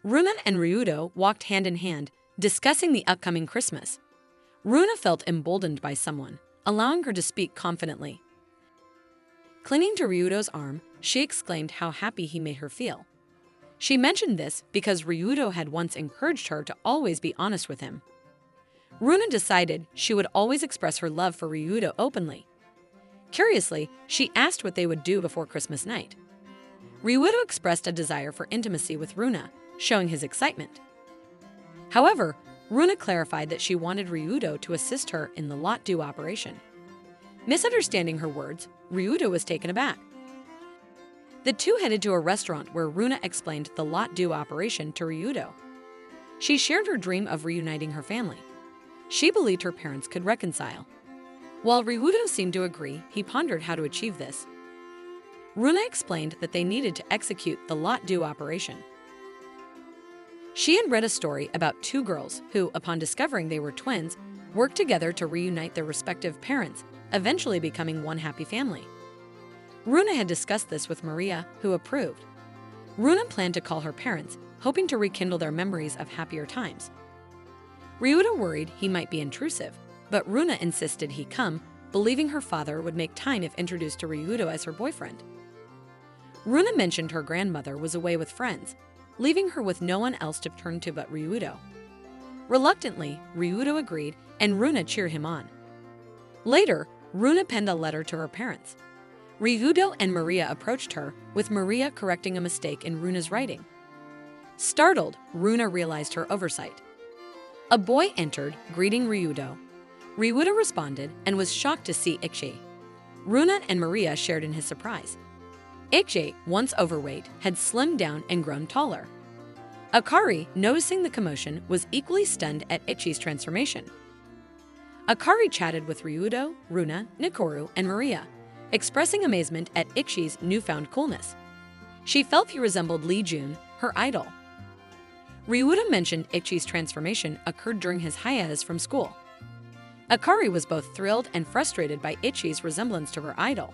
Runa and Ryudo walked hand in hand, discussing the upcoming Christmas. Runa felt emboldened by someone, allowing her to speak confidently. Clinging to Ryudo's arm, she exclaimed how happy he made her feel. She mentioned this because Ryudo had once encouraged her to always be honest with him. Runa decided she would always express her love for Ryudo openly. Curiously, she asked what they would do before Christmas night. Ryudo expressed a desire for intimacy with Runa, showing his excitement. However, Runa clarified that she wanted Ryudo to assist her in the lot-do operation. Misunderstanding her words, Ryudo was taken aback. The two headed to a restaurant where Runa explained the lot-do operation to Ryudo. She shared her dream of reuniting her family. She believed her parents could reconcile. While Ryudo seemed to agree, he pondered how to achieve this. Runa explained that they needed to execute the lot-do operation. She had read a story about two girls who, upon discovering they were twins, worked together to reunite their respective parents, eventually becoming one happy family. Runa had discussed this with Maria, who approved. Runa planned to call her parents, hoping to rekindle their memories of happier times. Ryudo worried he might be intrusive, but Runa insisted he come, believing her father would make time if introduced to Ryudo as her boyfriend. Runa mentioned her grandmother was away with friends, leaving her with no one else to turn to but Ryudo. Reluctantly, Ryudo agreed, and Runa cheered him on. Later, Runa penned a letter to her parents. Ryudo and Maria approached her, with Maria correcting a mistake in Runa's writing. Startled, Runa realized her oversight. A boy entered, greeting Ryudo. Ryudo responded and was shocked to see Ikchi. Runa and Maria shared in his surprise. Ikchi, once overweight, had slimmed down and grown taller. Akari, noticing the commotion, was equally stunned at Ichi's transformation. Akari chatted with Ryudo, Runa, Nikoru, and Maria, expressing amazement at Ichi's newfound coolness. She felt he resembled Lee Jun, her idol. Ryudo mentioned Ichi's transformation occurred during his hiatus from school. Akari was both thrilled and frustrated by Ichi's resemblance to her idol.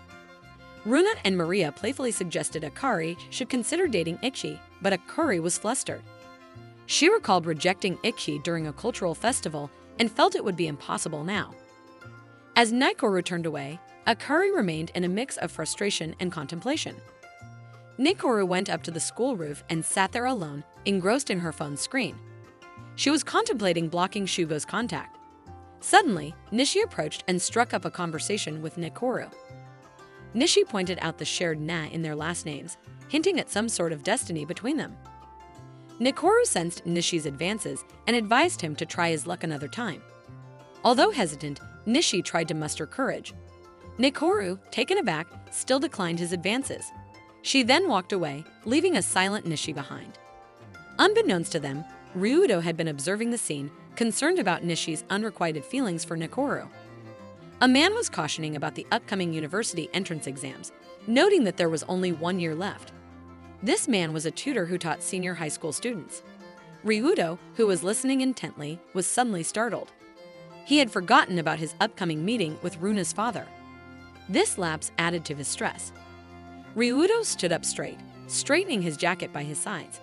Runa and Maria playfully suggested Akari should consider dating Ichi, but Akari was flustered. She recalled rejecting Ichi during a cultural festival and felt it would be impossible now. As Nikoru turned away, Akari remained in a mix of frustration and contemplation. Nikoru went up to the school roof and sat there alone, engrossed in her phone's screen. She was contemplating blocking Shugo's contact. Suddenly, Nishi approached and struck up a conversation with Nikoru. Nishi pointed out the shared na in their last names, hinting at some sort of destiny between them. Nikoru sensed Nishi's advances and advised him to try his luck another time. Although hesitant, Nishi tried to muster courage. Nikoru, taken aback, still declined his advances. She then walked away, leaving a silent Nishi behind. Unbeknownst to them, Ryudo had been observing the scene, concerned about Nishi's unrequited feelings for Nikoru. A man was cautioning about the upcoming university entrance exams, noting that there was only 1 year left. This man was a tutor who taught senior high school students. Ryudo, who was listening intently, was suddenly startled. He had forgotten about his upcoming meeting with Runa's father. This lapse added to his stress. Ryudo stood up straight, straightening his jacket by his sides.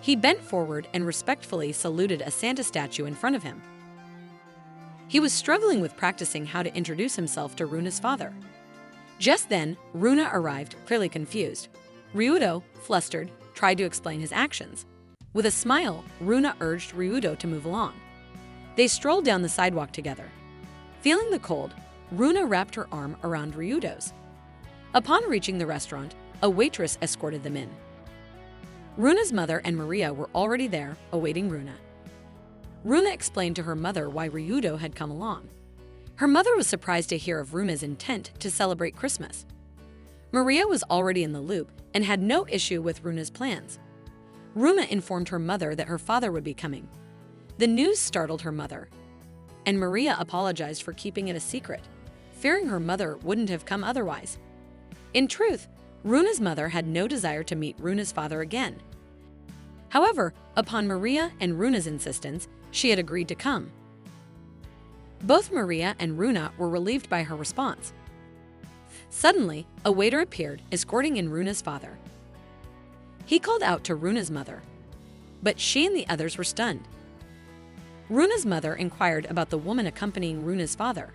He bent forward and respectfully saluted a Santa statue in front of him. He was struggling with practicing how to introduce himself to Runa's father. Just then, Runa arrived, clearly confused. Ryudo, flustered, tried to explain his actions. With a smile, Runa urged Ryudo to move along. They strolled down the sidewalk together. Feeling the cold, Runa wrapped her arm around Ryudo's. Upon reaching the restaurant, a waitress escorted them in. Runa's mother and Maria were already there, awaiting Runa. Runa explained to her mother why Ryudo had come along. Her mother was surprised to hear of Runa's intent to celebrate Christmas. Maria was already in the loop and had no issue with Runa's plans. Runa informed her mother that her father would be coming. The news startled her mother, and Maria apologized for keeping it a secret, fearing her mother wouldn't have come otherwise. In truth, Runa's mother had no desire to meet Runa's father again. However, upon Maria and Runa's insistence, she had agreed to come. Both Maria and Runa were relieved by her response. Suddenly, a waiter appeared, escorting in Runa's father. He called out to Runa's mother. but she and the others were stunned. Runa's mother inquired about the woman accompanying Runa's father.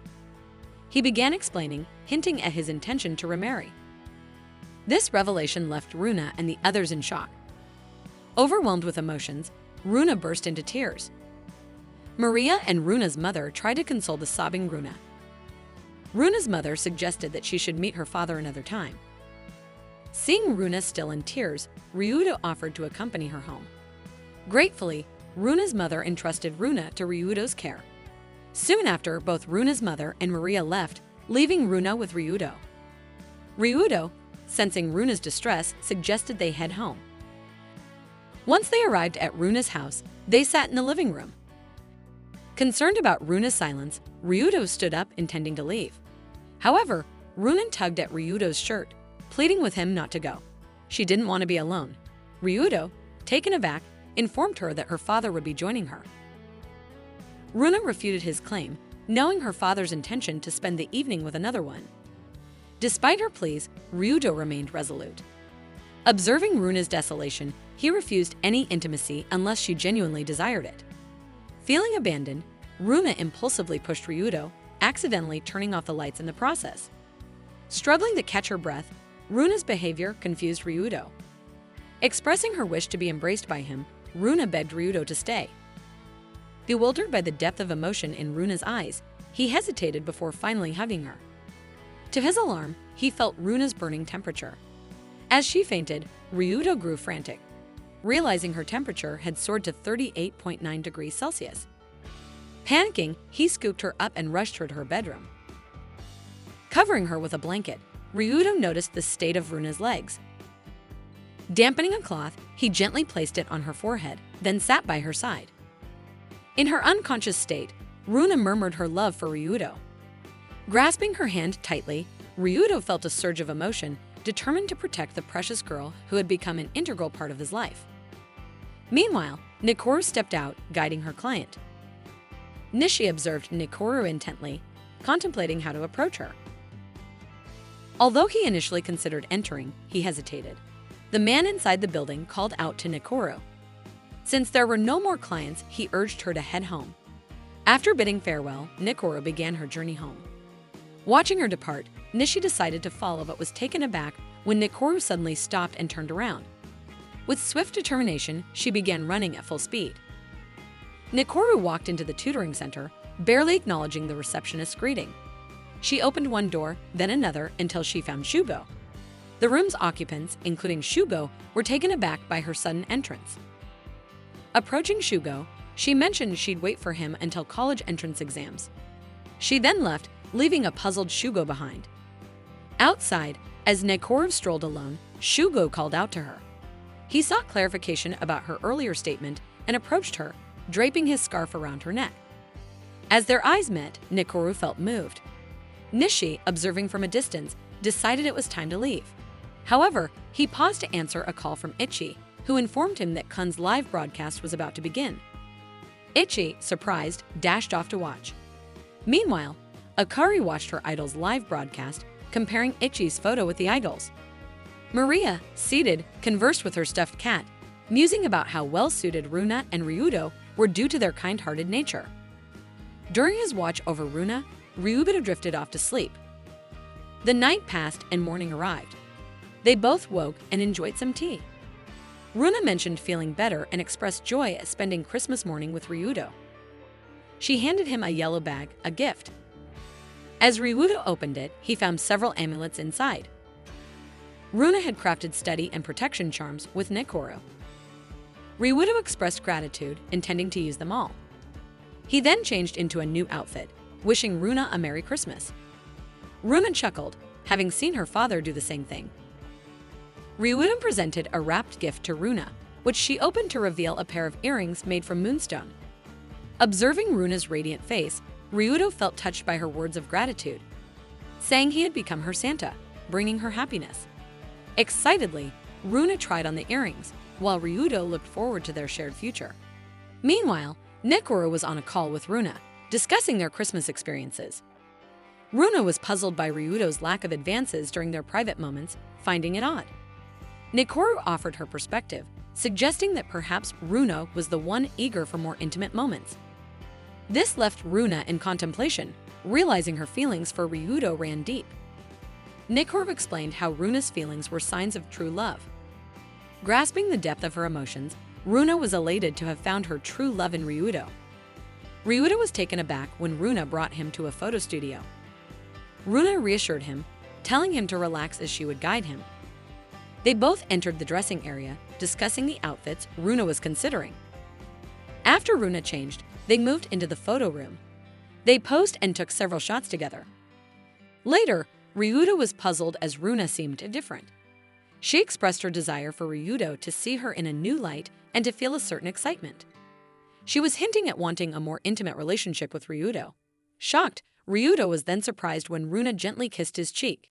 He began explaining, hinting at his intention to remarry. This revelation left Runa and the others in shock. Overwhelmed with emotions, Runa burst into tears. Maria and Runa's mother tried to console the sobbing Runa. Runa's mother suggested that she should meet her father another time. Seeing Runa still in tears, Ryudo offered to accompany her home. Gratefully, Runa's mother entrusted Runa to Ryudo's care. Soon after, both Runa's mother and Maria left, leaving Runa with Ryudo. Ryudo, sensing Runa's distress, suggested they head home. Once they arrived at Runa's house, they sat in the living room. Concerned about Runa's silence, Ryudo stood up, intending to leave. However, Runa tugged at Ryudo's shirt, pleading with him not to go. She didn't want to be alone. Ryudo, taken aback, informed her that her father would be joining her. Runa refuted his claim, knowing her father's intention to spend the evening with another one. Despite her pleas, Ryudo remained resolute. Observing Runa's desolation, he refused any intimacy unless she genuinely desired it. Feeling abandoned, Runa impulsively pushed Ryudo, accidentally turning off the lights in the process. Struggling to catch her breath, Runa's behavior confused Ryudo. Expressing her wish to be embraced by him, Runa begged Ryudo to stay. Bewildered by the depth of emotion in Runa's eyes, he hesitated before finally hugging her. To his alarm, he felt Runa's burning temperature. As she fainted, Ryudo grew frantic, realizing her temperature had soared to 38.9 degrees Celsius. Panicking, he scooped her up and rushed her to her bedroom. Covering her with a blanket, Ryudo noticed the state of Runa's legs. Dampening a cloth, he gently placed it on her forehead, then sat by her side. In her unconscious state, Runa murmured her love for Ryudo. Grasping her hand tightly, Ryudo felt a surge of emotion, determined to protect the precious girl who had become an integral part of his life. Meanwhile, Nikoru stepped out, guiding her client. Nishi observed Nikoru intently, contemplating how to approach her. Although he initially considered entering, he hesitated. The man inside the building called out to Nikoru. Since there were no more clients, he urged her to head home. After bidding farewell, Nikoru began her journey home. Watching her depart, Nishi decided to follow but was taken aback when Nikoru suddenly stopped and turned around. With swift determination, she began running at full speed. Nikoru walked into the tutoring center, barely acknowledging the receptionist's greeting. She opened one door, then another, until she found Shugo. The room's occupants, including Shugo, were taken aback by her sudden entrance. Approaching Shugo, she mentioned she'd wait for him until college entrance exams. She then left, leaving a puzzled Shugo behind. Outside, as Nikoru strolled alone, Shugo called out to her. He sought clarification about her earlier statement and approached her, draping his scarf around her neck. As their eyes met, Nikoru felt moved. Nishi, observing from a distance, decided it was time to leave. However, he paused to answer a call from Ichi, who informed him that Kun's live broadcast was about to begin. Ichi, surprised, dashed off to watch. Meanwhile, Akari watched her idol's live broadcast, comparing Ichi's photo with the idol's. Maria, seated, conversed with her stuffed cat, musing about how well-suited Runa and Ryudo were due to their kind-hearted nature. During his watch over Runa, Ryudo drifted off to sleep. The night passed and morning arrived. They both woke and enjoyed some tea. Runa mentioned feeling better and expressed joy at spending Christmas morning with Ryudo. She handed him a yellow bag, a gift. As Ryudo opened it, he found several amulets inside. Runa had crafted study and protection charms with Nikoru. Ryudo expressed gratitude, intending to use them all. He then changed into a new outfit, wishing Runa a Merry Christmas. Runa chuckled, having seen her father do the same thing. Ryudo presented a wrapped gift to Runa, which she opened to reveal a pair of earrings made from moonstone. Observing Runa's radiant face, Ryudo felt touched by her words of gratitude, saying he had become her Santa, bringing her happiness. Excitedly, Runa tried on the earrings, while Ryudo looked forward to their shared future. Meanwhile, Nikoru was on a call with Runa, discussing their Christmas experiences. Runa was puzzled by Ryudo's lack of advances during their private moments, finding it odd. Nikoru offered her perspective, suggesting that perhaps Runa was the one eager for more intimate moments. This left Runa in contemplation, realizing her feelings for Ryudo ran deep. Nikorv explained how Runa's feelings were signs of true love. Grasping the depth of her emotions, Runa was elated to have found her true love in Ryudo. Ryudo was taken aback when Runa brought him to a photo studio. Runa reassured him, telling him to relax as she would guide him. They both entered the dressing area, discussing the outfits Runa was considering. After Runa changed, they moved into the photo room. They posed and took several shots together. Later, Ryudo was puzzled as Runa seemed different. She expressed her desire for Ryudo to see her in a new light and to feel a certain excitement. She was hinting at wanting a more intimate relationship with Ryudo. Shocked, Ryudo was then surprised when Runa gently kissed his cheek.